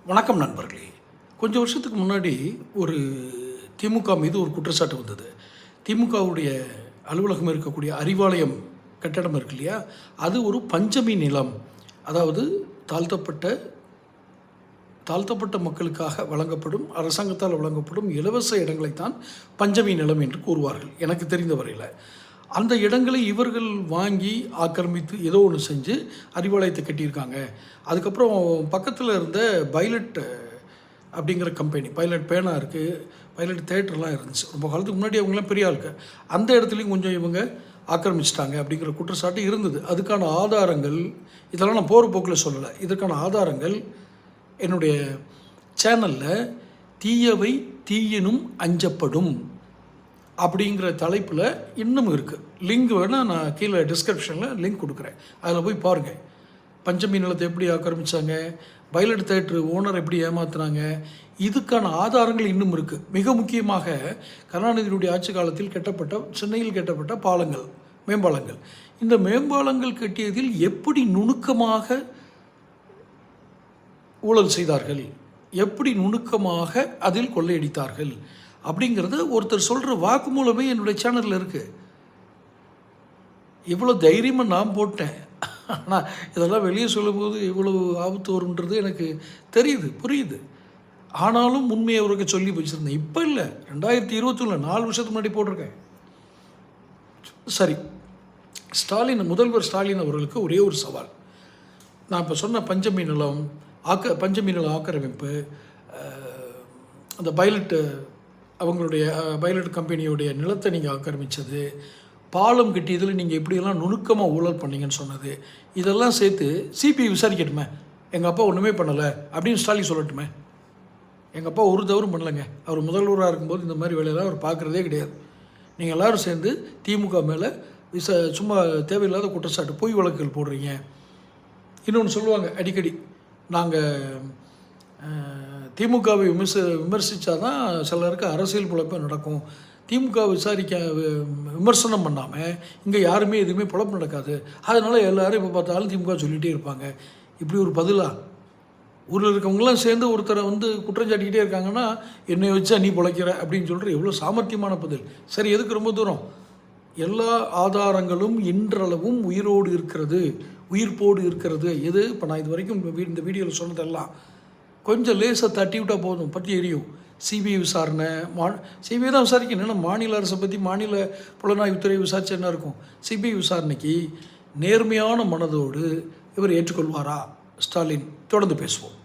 வணக்கம் நண்பர்களே. கொஞ்சம் வருஷத்துக்கு முன்னாடி ஒரு திமுக மீது ஒரு குற்றச்சாட்டு வந்தது. திமுகவுடைய அலுவலகம் இருக்கக்கூடிய அறிவாலயம் கட்டடம் இருக்கு இல்லையா, அது ஒரு பஞ்சமி நிலம். அதாவது தாழ்த்தப்பட்ட மக்களுக்காக வழங்கப்படும், அரசாங்கத்தால் வழங்கப்படும் இலவச இடங்களைத்தான் பஞ்சமி நிலம் என்று கூறுவார்கள் எனக்கு தெரிந்த வரையில். அந்த இடங்களை இவர்கள் வாங்கி ஆக்கிரமித்து ஏதோ ஒன்று செஞ்சு அறிவாலயத்தை கட்டியிருக்காங்க. அதுக்கப்புறம் பக்கத்தில் இருந்த பைலட் அப்படிங்கிற கம்பெனி, பைலட் பேனா இருக்குது, பைலட் தேட்டர்லாம் இருந்துச்சு, ரொம்ப காலத்துக்கு முன்னாடி அவங்களாம் பெரிய ஆளுக்கு, அந்த இடத்துலையும் கொஞ்சம் இவங்க ஆக்கிரமிச்சிட்டாங்க அப்படிங்கிற குற்றச்சாட்டு இருந்தது. அதுக்கான ஆதாரங்கள் இதெல்லாம் நான் போகிற போக்கில் சொல்லலை. இதற்கான ஆதாரங்கள் என்னுடைய சேனலில் தீயவை தீயினும் அஞ்சப்படும் அப்படிங்கிற தலைப்பில் இன்னும் இருக்குது. லிங்க் வேணால் நான் கீழே டிஸ்கிரிப்ஷனில் லிங்க் கொடுக்குறேன், அதில் போய் பாருங்கள். பஞ்சமி நிலத்தை எப்படி ஆக்கிரமித்தாங்க, பைலட் தேட்ரு ஓனர் எப்படி ஏமாத்துனாங்க, இதுக்கான ஆதாரங்கள் இன்னும் இருக்குது. மிக முக்கியமாக கருணாநிதியுடைய ஆட்சி காலத்தில் சென்னையில் கட்டப்பட்ட பாலங்கள், மேம்பாலங்கள். இந்த மேம்பாலங்கள் கட்டியதில் எப்படி நுணுக்கமாக ஊழல் செய்தார்கள், எப்படி நுணுக்கமாக அதில் கொள்ளையடித்தார்கள் அப்படிங்கிறது ஒருத்தர் சொல்கிற வாக்குமூலமே என்னுடைய சேனலில் இருக்குது. இவ்வளோ தைரியமாக நான் போட்டேன். ஆனால் இதெல்லாம் வெளியே சொல்லும்போது இவ்வளோ ஆபத்து வரும்ன்றது எனக்கு தெரியுது, புரியுது. ஆனாலும் உண்மையை அவருக்கு சொல்லி வச்சுருந்தேன். இப்போ இல்லை, 2021 4 வருஷத்துக்கு முன்னாடி போட்டிருக்கேன். சரி, முதல்வர் ஸ்டாலின் அவர்களுக்கு ஒரே ஒரு சவால். நான் இப்போ சொன்ன பஞ்சமி நில ஆக்கிரமிப்பு, அந்த பைலட் கம்பெனியுடைய நிலத்தை நீங்கள் ஆக்கிரமித்தது, பாலம் கட்டியதில் நீங்கள் எப்படியெல்லாம் நுணுக்கமாக ஊழல் பண்ணீங்கன்னு சொன்னது, இதெல்லாம் சேர்த்து சிபிஐ விசாரிக்கட்டுமே. எங்கள் அப்பா ஒன்றுமே பண்ணலை அப்படின்னு ஸ்டாலின் சொல்லட்டுமே. எங்கள் அப்பா ஒரு தவறும் பண்ணலைங்க, அவர் முதல்வராக இருக்கும்போது இந்த மாதிரி வேலையெல்லாம் அவர் பார்க்குறதே கிடையாது. நீங்கள் எல்லோரும் சேர்ந்து திமுக மேலே சும்மா தேவையில்லாத குற்றச்சாட்டு, பொய் வழக்குகள் போடுறீங்க. இன்னொன்று சொல்லுவாங்க அடிக்கடி, நாங்கள் திமுகவை விமர்சித்தா தான் சிலருக்கு அரசியல் பொழப்பு நடக்கும், திமுக விமர்சனம் பண்ணாமல் இங்கே யாருமே எதுவுமே பொழப்பு நடக்காது, அதனால் எல்லோரும் இப்போ பார்த்தாலும் திமுக சொல்லிகிட்டே இருப்பாங்க. இப்படி ஒரு பதிலாக ஊரில் இருக்கவங்களாம் சேர்ந்து ஒருத்தரை குற்றம் சாட்டிக்கிட்டே இருக்காங்கன்னா, என்னை வச்சா நீ பொழைக்கிற அப்படின்னு சொல்கிற எவ்வளோ சாமர்த்தியமான பதில். சரி, எதுக்கு ரொம்ப தூரம்? எல்லா ஆதாரங்களும் இன்றளவும் உயிர்ப்போடு இருக்கிறது. எது இப்போ நான் இது வரைக்கும் இந்த வீடியோவில் சொன்னதெல்லாம் கொஞ்சம் லேசாக தட்டி விட்டால் போதும், பற்றி எரியும். சிபிஐ விசாரணை, சிபிஐ தான் விசாரிக்கணும். ஏன்னா மாநில அரசை பற்றி மாநில புலனாய்வுத்துறை விசாரிச்சு என்ன இருக்கும்? சிபிஐ விசாரணைக்கு நேர்மையான மனதோடு இவர் ஏற்றுக்கொள்வாரா ஸ்டாலின்? தொடர்ந்து பேசுவோம்.